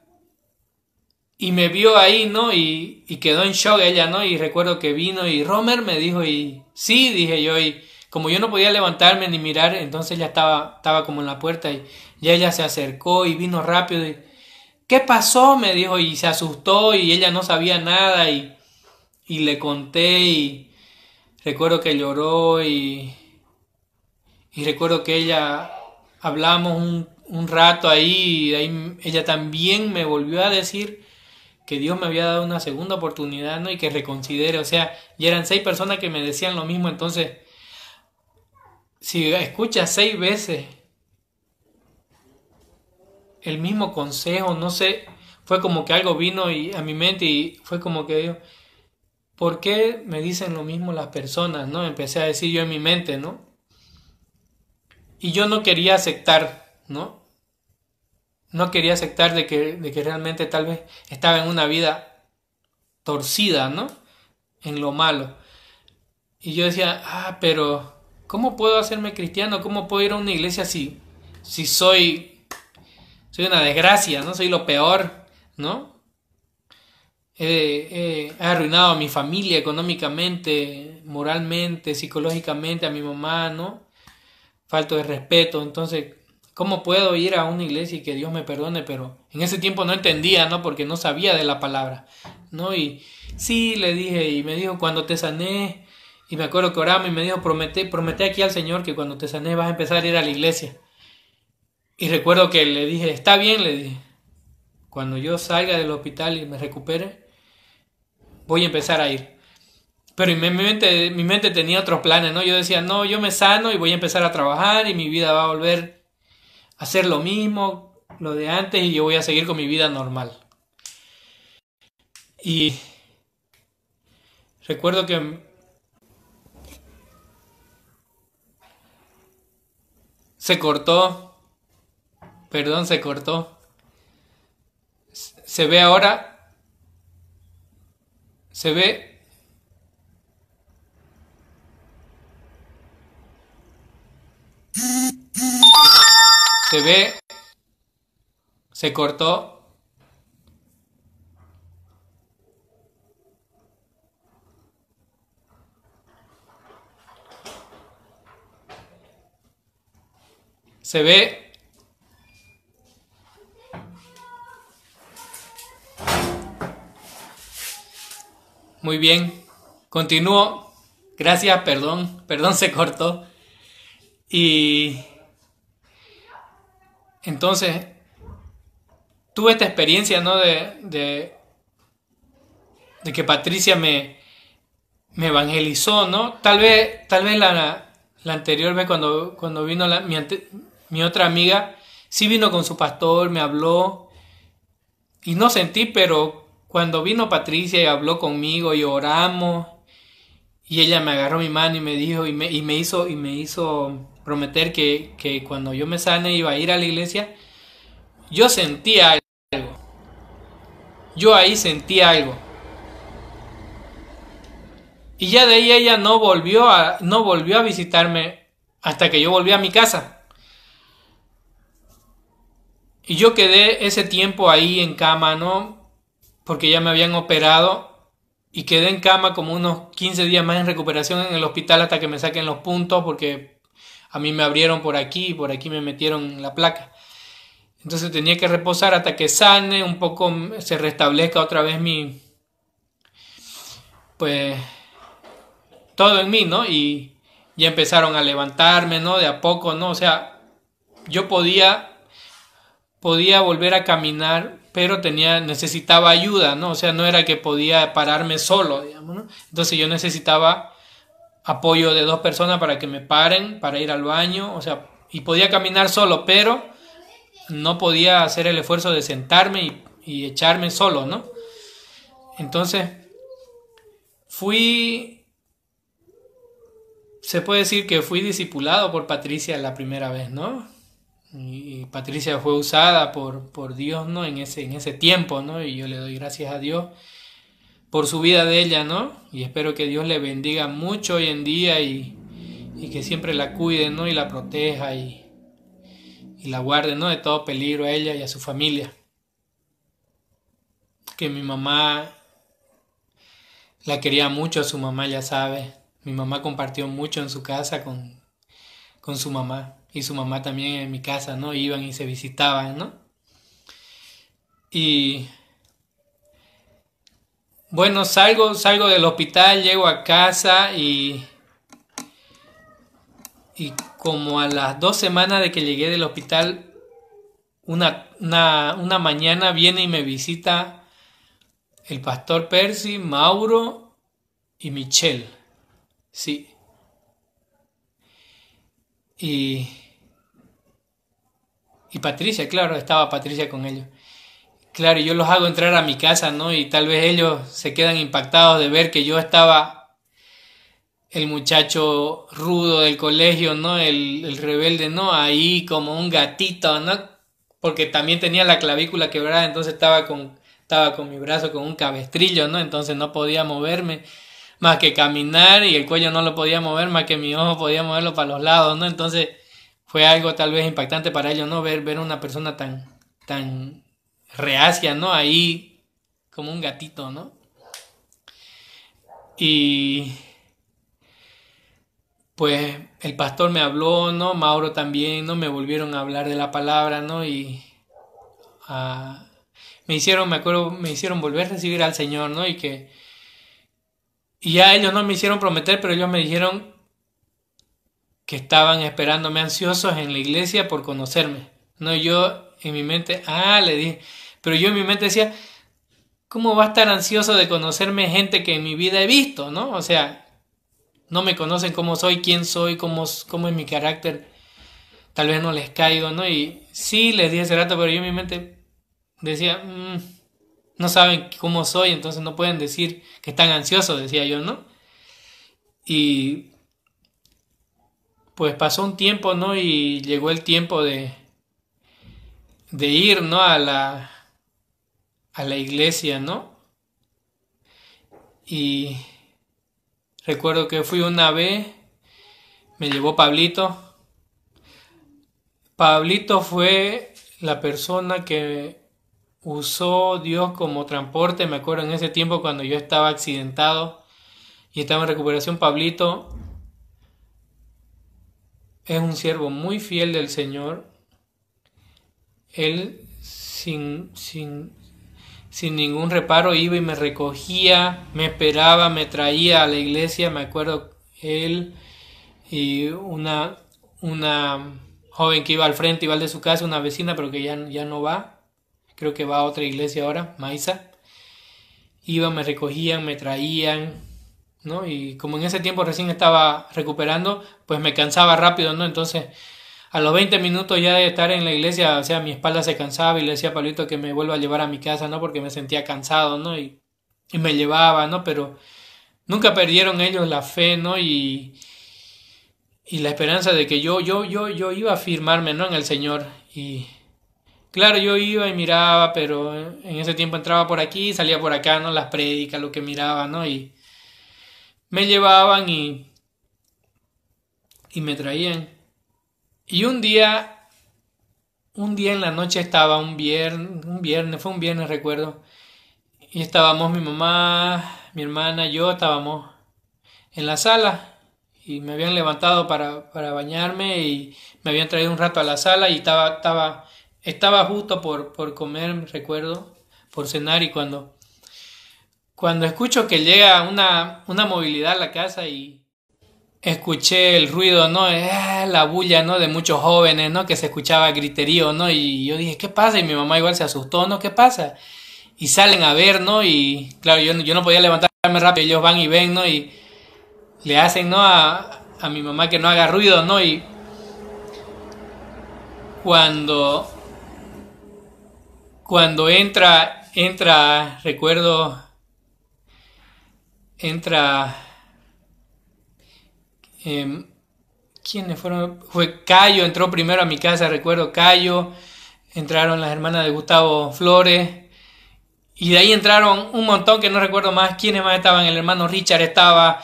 y me vio ahí, ¿no? Y quedó en shock ella, ¿no? Y recuerdo que vino y Romer me dijo y sí, dije yo, y como yo no podía levantarme ni mirar, entonces ella estaba como en la puerta y ya ella se acercó y vino rápido y ¿qué pasó? Me dijo y se asustó y ella no sabía nada y le conté y recuerdo que lloró y recuerdo que ella hablamos un rato ahí y de ahí ella también me volvió a decir que Dios me había dado una segunda oportunidad, ¿no? Y que reconsidere, o sea, y eran 6 personas que me decían lo mismo, entonces si escuchas 6 veces el mismo consejo, no sé, fue como que algo vino a mi mente y fue como que yo, ¿por qué me dicen lo mismo las personas, no? Empecé a decir yo en mi mente, ¿no? Y yo no quería aceptar, ¿no? No quería aceptar de que realmente tal vez estaba en una vida torcida, ¿no? En lo malo. Y yo decía, pero ¿cómo puedo hacerme cristiano? ¿Cómo puedo ir a una iglesia si soy una desgracia, ¿no? Soy lo peor, ¿no? He arruinado a mi familia económicamente, moralmente, psicológicamente, a mi mamá, ¿no? Falto de respeto. Entonces, ¿cómo puedo ir a una iglesia y que Dios me perdone? Pero en ese tiempo no entendía, ¿no? Porque no sabía de la palabra, ¿no? Y sí, le dije, y me dijo, cuando te sané, y me acuerdo que oramos y me dijo, promete aquí al Señor que cuando te sané vas a empezar a ir a la iglesia. Y recuerdo que le dije, está bien, le dije, cuando yo salga del hospital y me recupere, voy a empezar a ir. Pero en mi mente tenía otros planes, ¿no? Yo decía, no, yo me sano y voy a empezar a trabajar y mi vida va a volver a hacer lo mismo, lo de antes, y yo voy a seguir con mi vida normal. Y recuerdo que se cortó, perdón, se cortó. Se ve ahora, se ve, se ve, se cortó. Se ve. Muy bien. Continúo. Gracias, perdón, se cortó. Y entonces tuve esta experiencia, ¿no? De que Patricia me evangelizó, ¿no? Tal vez la anterior vez cuando vino mi otra amiga, sí vino con su pastor, me habló y no sentí, pero cuando vino Patricia y habló conmigo y oramos y ella me agarró mi mano y me dijo y me hizo prometer que cuando yo me sane iba a ir a la iglesia, yo sentía algo, yo ahí sentí algo. Y ya de ahí ella no volvió a visitarme hasta que yo volví a mi casa. Y yo quedé ese tiempo ahí en cama, ¿no? Porque ya me habían operado y quedé en cama como unos 15 días más en recuperación en el hospital hasta que me saquen los puntos porque a mí me abrieron por aquí y por aquí me metieron la placa. Entonces tenía que reposar hasta que sane un poco, se restablezca otra vez pues todo en mí, ¿no? Y ya empezaron a levantarme, ¿no? De a poco, ¿no? O sea, yo podía volver a caminar, pero necesitaba ayuda, ¿no? O sea, no era que podía pararme solo, digamos, ¿no? Entonces yo necesitaba apoyo de dos personas para que me paren, para ir al baño, o sea, y podía caminar solo, pero no podía hacer el esfuerzo de sentarme y echarme solo, ¿no? Entonces se puede decir que fui discipulado por Patricia la primera vez, ¿no? Y Patricia fue usada por Dios, ¿no? En ese tiempo, ¿no? Y yo le doy gracias a Dios por su vida de ella, ¿no? Y espero que Dios le bendiga mucho hoy en día y que siempre la cuide, ¿no? Y la proteja y la guarde, ¿no? De todo peligro a ella y a su familia. Que mi mamá la quería mucho, su mamá ya sabe. Mi mamá compartió mucho en su casa con su mamá. Y su mamá también en mi casa, ¿no? Iban y se visitaban, ¿no? Y bueno, salgo del hospital, llego a casa y como a las 2 semanas de que llegué del hospital, una mañana viene y me visita el pastor Percy, Mauro y Michelle. Sí. Y, y Patricia, claro, estaba Patricia con ellos. Claro, yo los hago entrar a mi casa, ¿no? Y tal vez ellos se quedan impactados de ver que yo estaba el muchacho rudo del colegio, ¿no? El rebelde, ¿no? Ahí como un gatito, ¿no? Porque también tenía la clavícula quebrada, entonces estaba con mi brazo con un cabestrillo, ¿no? Entonces no podía moverme más que caminar y el cuello no lo podía mover más que mi ojo podía moverlo para los lados, ¿no? Entonces fue algo tal vez impactante para ellos, ¿no? Ver una persona tan reacia, ¿no? Ahí como un gatito, ¿no? Y pues el pastor me habló, ¿no? Mauro también, ¿no? Me volvieron a hablar de la palabra, ¿no? Y ah, me acuerdo, me hicieron volver a recibir al Señor, ¿no? Y ya ellos no me hicieron prometer, pero ellos me dijeron que estaban esperándome ansiosos en la iglesia por conocerme. No, yo en mi mente, le dije, pero yo en mi mente decía, ¿cómo va a estar ansioso de conocerme gente que en mi vida he visto, ¿no? O sea, no me conocen cómo soy, quién soy, cómo es mi carácter, tal vez no les caigo, ¿no? Y sí, les dije hace rato, pero yo en mi mente decía, no saben cómo soy, entonces no pueden decir que están ansiosos, decía yo, ¿no? Y pues pasó un tiempo, ¿no? Y llegó el tiempo de ir, ¿no? A la iglesia, ¿no? Y recuerdo que fui una vez, me llevó Pablito. Pablito fue la persona que usó Dios como transporte. Me acuerdo en ese tiempo cuando yo estaba accidentado y estaba en recuperación. Pablito es un siervo muy fiel del Señor. Él sin ningún reparo iba y me recogía, me esperaba, me traía a la iglesia. Me acuerdo él y una joven que iba al frente, iba al de su casa, una vecina, pero que ya no va. Creo que va a otra iglesia ahora, Maisa. Iban, me recogían, me traían, ¿no? Y como en ese tiempo recién estaba recuperando, pues me cansaba rápido, ¿no? Entonces, a los 20 minutos ya de estar en la iglesia, o sea, mi espalda se cansaba y le decía a Pablito que me vuelva a llevar a mi casa, ¿no? Porque me sentía cansado, ¿no? Y me llevaba, ¿no? Pero nunca perdieron ellos la fe, ¿no? Y la esperanza de que yo iba a firmarme, ¿no? En el Señor. Y claro, yo iba y miraba, pero en ese tiempo entraba por aquí, salía por acá, ¿no? Las prédicas, lo que miraba, ¿no? Y me llevaban y me traían. Y un día en la noche estaba fue un viernes recuerdo, y estábamos mi mamá, mi hermana, yo, estábamos en la sala y me habían levantado para bañarme y me habían traído un rato a la sala y estaba justo por comer, recuerdo, por cenar y cuando escucho que llega una movilidad a la casa y escuché el ruido, ¿no? La bulla, ¿no? De muchos jóvenes, ¿no? Que se escuchaba griterío, ¿no? Y yo dije, ¿qué pasa? Y mi mamá igual se asustó, ¿no? ¿Qué pasa? Y salen a ver, ¿no? Y claro, yo no podía levantarme rápido, ellos van y ven, ¿no? Y le hacen, ¿no? A mi mamá que no haga ruido, ¿no? Y cuando, cuando recuerdo, entra, eh, ¿quiénes fueron? Fue Cayo, entró primero a mi casa, recuerdo Cayo, entraron las hermanas de Gustavo Flores, y de ahí entraron un montón que no recuerdo más quiénes más estaban. El hermano Richard estaba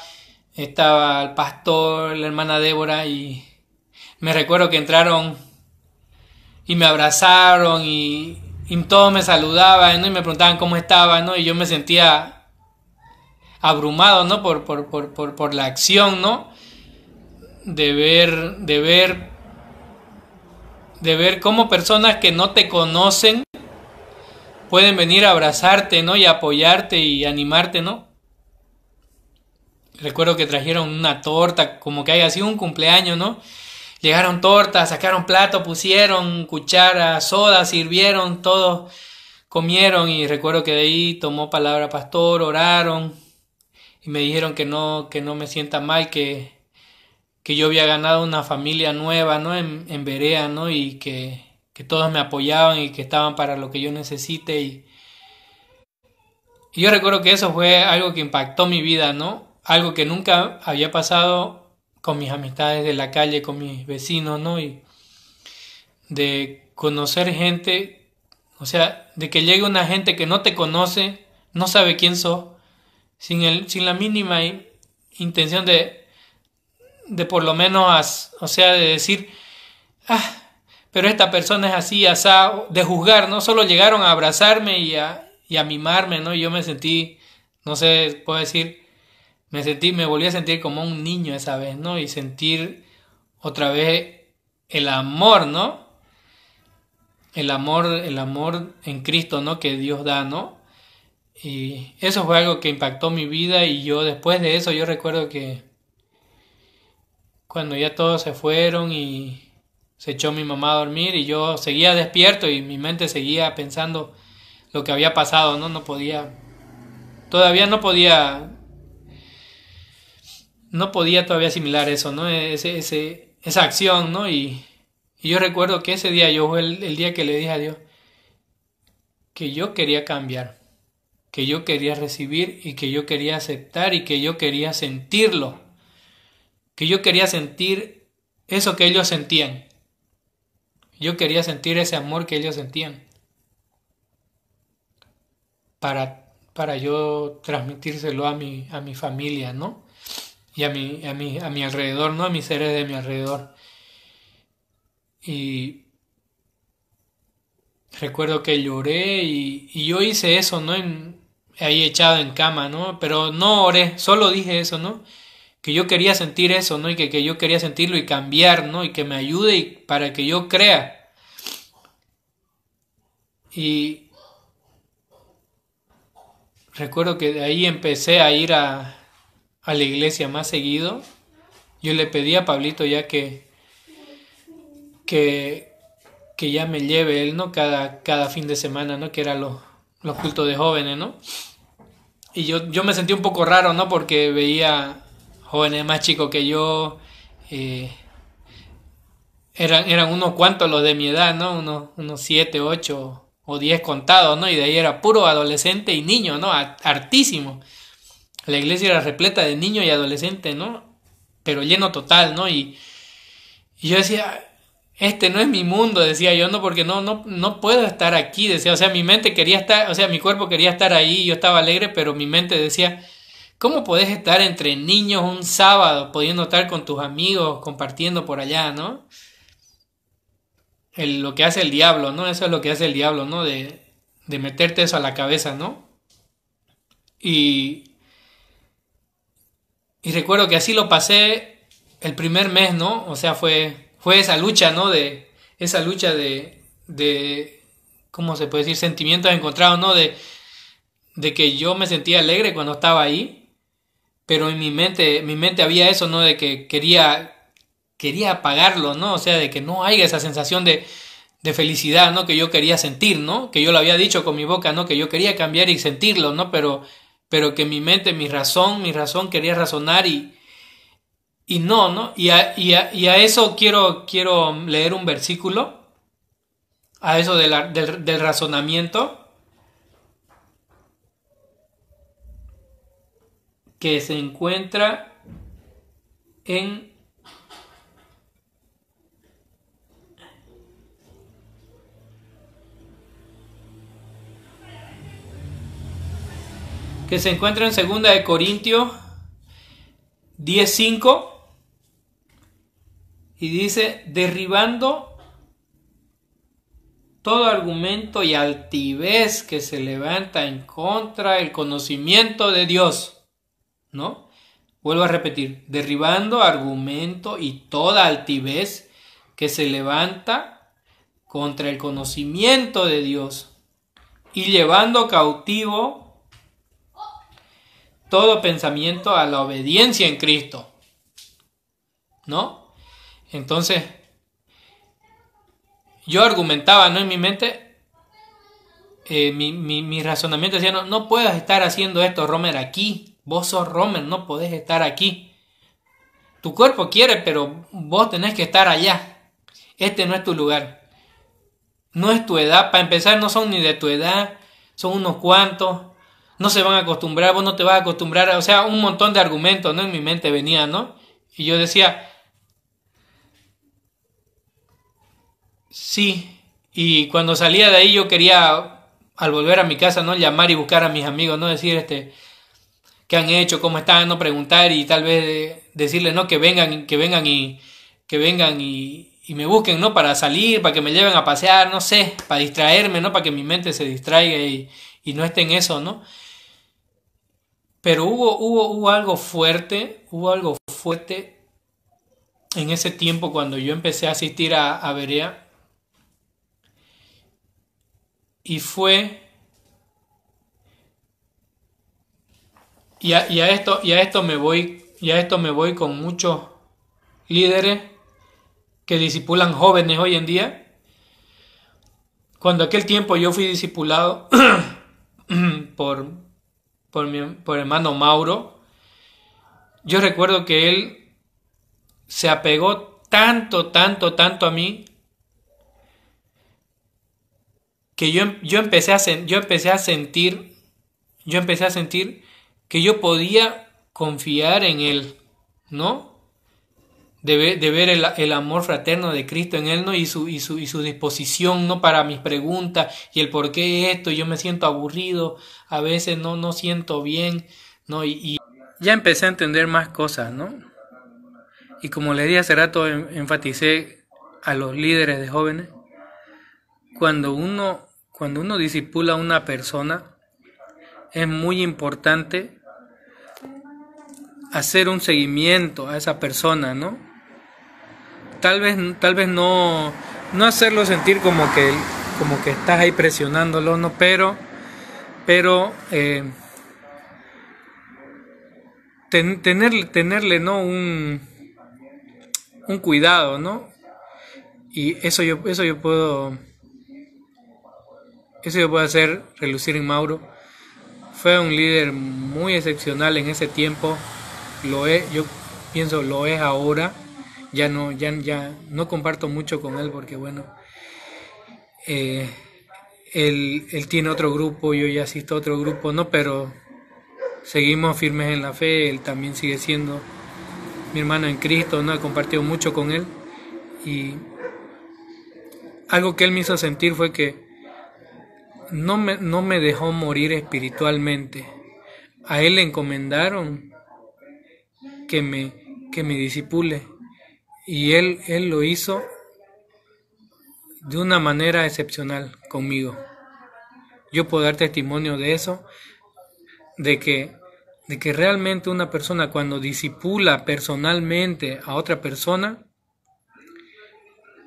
el pastor, la hermana Débora, y me recuerdo que entraron y me abrazaron y todos me saludaban, ¿no? Y me preguntaban cómo estaba, ¿no? Y yo me sentía abrumado, ¿no? Por la acción, ¿no? De ver cómo personas que no te conocen pueden venir a abrazarte, ¿no? Y apoyarte y animarte, ¿no? Recuerdo que trajeron una torta, como que haya sido un cumpleaños, ¿no? Llegaron tortas, sacaron plato, pusieron cuchara, soda, sirvieron, todos comieron y recuerdo que de ahí tomó palabra pastor, oraron y me dijeron que no me sienta mal, que yo había ganado una familia nueva, ¿no? En Berea, ¿no? Y que todos me apoyaban y que estaban para lo que yo necesite. Y yo recuerdo que eso fue algo que impactó mi vida, ¿no? Algo que nunca había pasado con mis amistades de la calle, con mis vecinos, ¿no? Y de conocer gente, o sea, de que llegue una gente que no te conoce, no sabe quién sos, sin la mínima intención de por lo menos, o sea, de decir, pero esta persona es así, asá, de juzgar, ¿no? Solo llegaron a abrazarme y a mimarme, ¿no? Y yo me sentí, no sé, puedo decir, Me volví a sentir como un niño esa vez, ¿no? Y sentir otra vez el amor, ¿no? El amor en Cristo, ¿no? Que Dios da, ¿no? Y eso fue algo que impactó mi vida y yo después de eso yo recuerdo que cuando ya todos se fueron y se echó mi mamá a dormir y yo seguía despierto y mi mente seguía pensando lo que había pasado, ¿no? Todavía no podía todavía asimilar eso, ¿no? Esa acción, ¿no? Y yo recuerdo que ese día yo fue el día que le dije a Dios que yo quería cambiar, que yo quería recibir y que yo quería aceptar y que yo quería sentirlo, que yo quería sentir eso que ellos sentían. Yo quería sentir ese amor que ellos sentían para yo transmitírselo a mi familia, ¿no? Y a mi alrededor, ¿no? A mis seres de mi alrededor. Y recuerdo que lloré y yo hice eso, ¿no? Ahí echado en cama, ¿no? Pero no oré, solo dije eso, ¿no? Que yo quería sentir eso, ¿no? Y que yo quería sentirlo y cambiar, ¿no? Y que me ayude para que yo crea. Y recuerdo que de ahí empecé a ir a la iglesia más seguido. Yo le pedí a Pablito ya que, que ya me lleve él, ¿no? Cada fin de semana, ¿no? Que eran los cultos de jóvenes, ¿no? Y yo me sentí un poco raro, ¿no? Porque veía jóvenes más chicos que yo. eh, eran unos cuantos los de mi edad, ¿no? Unos 7, 8 o 10 contados, ¿no? Y de ahí era puro adolescente y niño, ¿no? Hartísimo. La iglesia era repleta de niños y adolescentes, ¿no? Pero lleno total, ¿no? Y yo decía, este no es mi mundo, decía yo, no, porque no puedo estar aquí, decía, o sea, mi mente quería estar, o sea, mi cuerpo quería estar ahí, yo estaba alegre, pero mi mente decía, ¿cómo podés estar entre niños un sábado, pudiendo estar con tus amigos, compartiendo por allá, ¿no? Lo que hace el diablo, ¿no? Eso es lo que hace el diablo, ¿no? De meterte eso a la cabeza, ¿no? Y, y recuerdo que así lo pasé el primer mes, ¿no? O sea, fue esa lucha, ¿no? Esa lucha de ¿cómo se puede decir? Sentimientos encontrados, ¿no? De que yo me sentía alegre cuando estaba ahí, pero en mi mente había eso, ¿no? De que quería apagarlo, ¿no? O sea, de que no haya esa sensación de felicidad, ¿no? Que yo quería sentir, ¿no? Que yo lo había dicho con mi boca, ¿no? Que yo quería cambiar y sentirlo, ¿no? Pero que mi mente, mi razón quería razonar y no, ¿no? Y a eso quiero leer un versículo, a eso del razonamiento, que se encuentra en en 2 Corintios 10:5 y dice, derribando todo argumento y altivez que se levanta en contra del conocimiento de Dios, ¿no? Vuelvo a repetir, derribando argumento y toda altivez que se levanta contra el conocimiento de Dios y llevando cautivo todo pensamiento a la obediencia en Cristo, ¿no? Entonces, yo argumentaba, ¿no? En mi mente, mi razonamiento decía, no puedes estar haciendo esto, Romer, aquí. Vos sos Romer, no podés estar aquí. Tu cuerpo quiere, pero vos tenés que estar allá. Este no es tu lugar. No es tu edad. Para empezar, no son ni de tu edad. Son unos cuantos. No se van a acostumbrar. Vos no te vas a acostumbrar. O sea, un montón de argumentos, ¿no? En mi mente venía, ¿no? Y yo decía, sí. Y cuando salía de ahí yo quería, al volver a mi casa, ¿no? Llamar y buscar a mis amigos, ¿no? Decir, qué han hecho, cómo están, no preguntar y tal vez decirles, ¿no? Que vengan y me busquen, ¿no? Para salir, para que me lleven a pasear, no sé, para distraerme, ¿no? Para que mi mente se distraiga y no esté en eso, ¿no? Pero hubo algo fuerte, en ese tiempo cuando yo empecé a asistir a Berea, y fue, y a esto me voy con muchos líderes que discipulan jóvenes hoy en día. Cuando aquel tiempo yo fui discipulado por hermano Mauro, yo recuerdo que él se apegó tanto a mí, que yo empecé a sentir que yo podía confiar en él, ¿no? De ver el amor fraterno de Cristo en él, ¿no? Y su disposición, ¿no? Para mis preguntas y el por qué esto, yo me siento aburrido, a veces no siento bien, ¿no? Y ya empecé a entender más cosas, ¿no? Y como les dije hace rato, enfaticé a los líderes de jóvenes, cuando uno discipula a una persona, es muy importante hacer un seguimiento a esa persona, ¿no? Tal vez no hacerlo sentir como que estás ahí presionándolo, ¿no? Pero tenerle, ¿no? un cuidado, ¿no? Y eso yo puedo hacer relucir en Mauro. Fue un líder muy excepcional en ese tiempo. Yo pienso lo es ahora. Ya no comparto mucho con él porque bueno, él tiene otro grupo, yo ya asisto a otro grupo, no, pero seguimos firmes en la fe. Él también sigue siendo mi hermano en Cristo, no he compartido mucho con él, y algo que él me hizo sentir fue que no me dejó morir espiritualmente. A él le encomendaron que me disipule, y él lo hizo de una manera excepcional conmigo. Yo puedo dar testimonio de eso, de que realmente una persona cuando disipula personalmente a otra persona,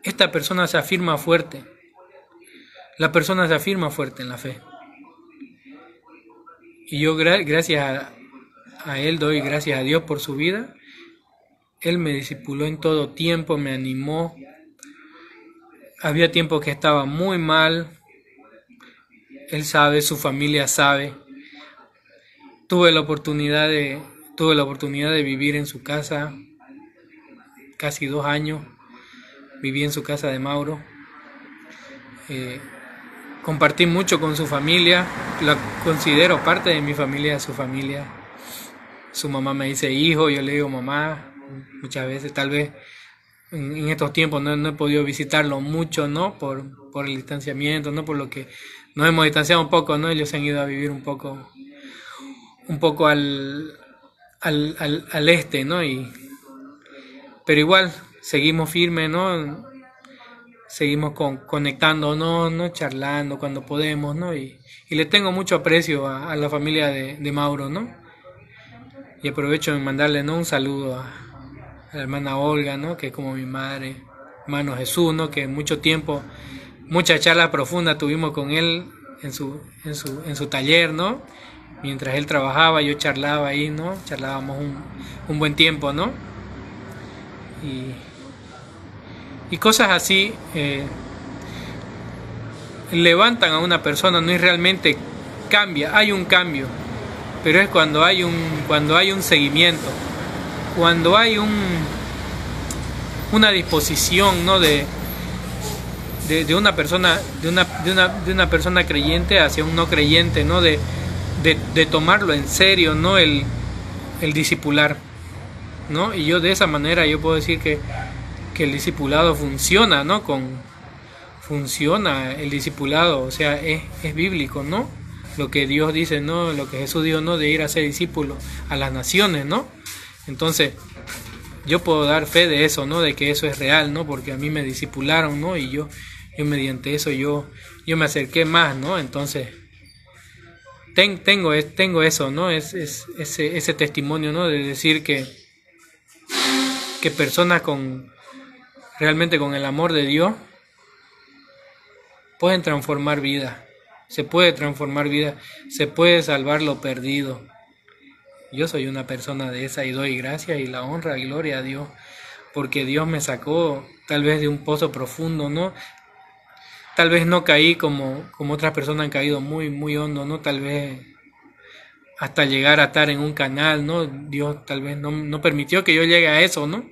esta persona se afirma fuerte. La persona se afirma fuerte en la fe. Y yo gracias a él doy gracias a Dios por su vida. Él me discipuló en todo tiempo, me animó. Había tiempos que estaba muy mal. Él sabe, su familia sabe. Tuve la oportunidad de vivir en su casa casi 2 años. Viví en su casa de Mauro. Compartí mucho con su familia. La considero parte de mi familia, su familia. Su mamá me dice hijo, yo le digo mamá. Muchas veces, tal vez en estos tiempos no he podido visitarlo mucho, ¿no? Por el distanciamiento, ¿no? Por lo que nos hemos distanciado un poco, ¿no? Ellos se han ido a vivir un poco al este, ¿no? Pero igual seguimos firmes, ¿no? Seguimos conectándonos, ¿no? Charlando cuando podemos, ¿no? Y le tengo mucho aprecio a la familia de Mauro, ¿no? Y aprovecho en mandarle, ¿no? Un saludo a la hermana Olga, ¿no? Que es como mi madre, hermano Jesús, ¿no? Que mucho tiempo, mucha charla profunda tuvimos con él en su taller, ¿no? Mientras él trabajaba, yo charlaba ahí, ¿no? Charlábamos un buen tiempo, ¿no? Y cosas así levantan a una persona, no es realmente cambia, hay un cambio, pero es cuando hay un seguimiento, cuando hay una disposición, ¿no? de una persona, de una persona creyente hacia un no creyente, ¿no? De tomarlo en serio, ¿no? El discipular, ¿no? Y yo de esa manera yo puedo decir que el discipulado funciona, ¿no? Funciona el discipulado, o sea, es bíblico, ¿no? Lo que Dios dice, ¿no? Lo que Jesús dijo, ¿no? De ir a ser discípulos a las naciones, ¿no? Entonces, yo puedo dar fe de eso, ¿no? De que eso es real, ¿no? Porque a mí me discipularon, ¿no? Y yo mediante eso yo me acerqué más, ¿no? Entonces, tengo eso, ¿no? Ese testimonio, ¿no? De decir que personas realmente con el amor de Dios pueden transformar vida. Se puede transformar vida, se puede salvar lo perdido. Yo soy una persona de esa y doy gracias y la honra y gloria a Dios, porque Dios me sacó tal vez de un pozo profundo, ¿no? Tal vez no caí como otras personas han caído muy, muy hondo, ¿no? Tal vez hasta llegar a estar en un canal, ¿no? Dios tal vez no permitió que yo llegue a eso, ¿no?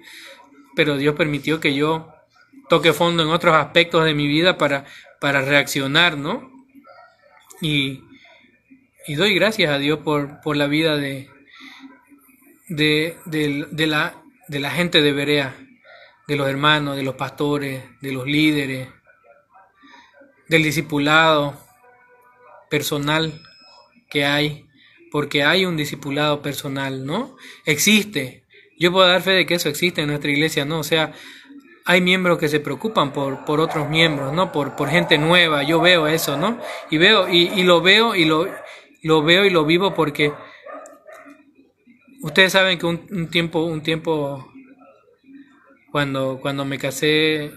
Pero Dios permitió que yo toque fondo en otros aspectos de mi vida para reaccionar, ¿no? Y doy gracias a Dios por la vida de la gente de Berea, de los hermanos, de los pastores, de los líderes, del discipulado personal que hay, porque hay un discipulado personal, ¿no? Existe. Yo puedo dar fe de que eso existe en nuestra iglesia, ¿no? O sea, hay miembros que se preocupan por otros miembros, ¿no? Por gente nueva. Yo veo eso, ¿no? Y lo veo y lo veo y lo vivo porque ustedes saben que un tiempo cuando me casé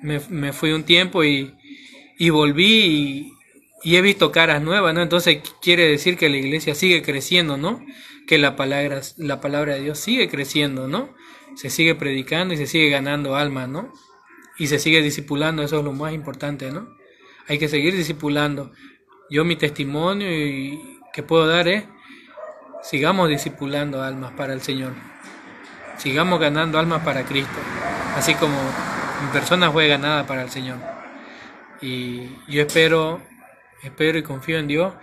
me fui un tiempo y volví y he visto caras nuevas, ¿no? Entonces quiere decir que la iglesia sigue creciendo, ¿no? Que la palabra de Dios sigue creciendo, ¿no? Se sigue predicando y se sigue ganando almas, ¿no? Y se sigue discipulando, eso es lo más importante, ¿no? Hay que seguir discipulando. Yo mi testimonio que puedo dar es, sigamos discipulando almas para el Señor. Sigamos ganando almas para Cristo, así como mi persona fue ganada para el Señor. Y yo espero y confío en Dios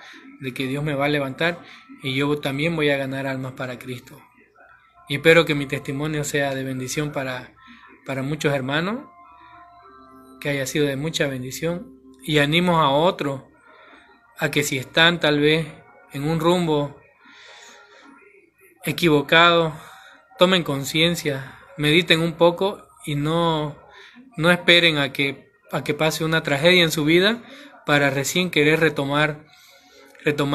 de que Dios me va a levantar y yo también voy a ganar almas para Cristo. Y espero que mi testimonio sea de bendición para muchos hermanos, que haya sido de mucha bendición, y animo a otros a que si están tal vez en un rumbo equivocado, tomen conciencia, mediten un poco y no esperen a que pase una tragedia en su vida para recién querer retomar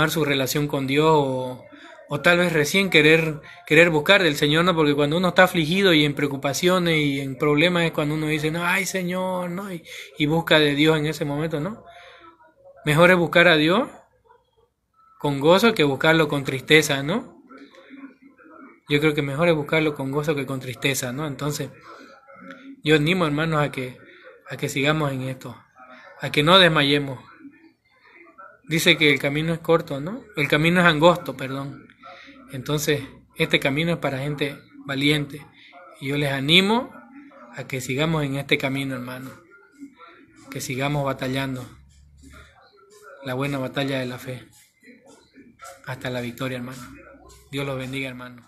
su relación con Dios o tal vez recién querer buscar del Señor, ¿no? Porque cuando uno está afligido y en preocupaciones y en problemas es cuando uno dice, no, ay Señor, ¿no? Y busca de Dios en ese momento, ¿no? Mejor es buscar a Dios con gozo que buscarlo con tristeza, ¿no? Yo creo que mejor es buscarlo con gozo que con tristeza, ¿no? Entonces, yo animo, hermanos, a que sigamos en esto, a que no desmayemos. Dice que el camino es corto, ¿no? El camino es angosto, perdón. Entonces, este camino es para gente valiente. Y yo les animo a que sigamos en este camino, hermano. Que sigamos batallando la buena batalla de la fe. Hasta la victoria, hermano. Dios los bendiga, hermano.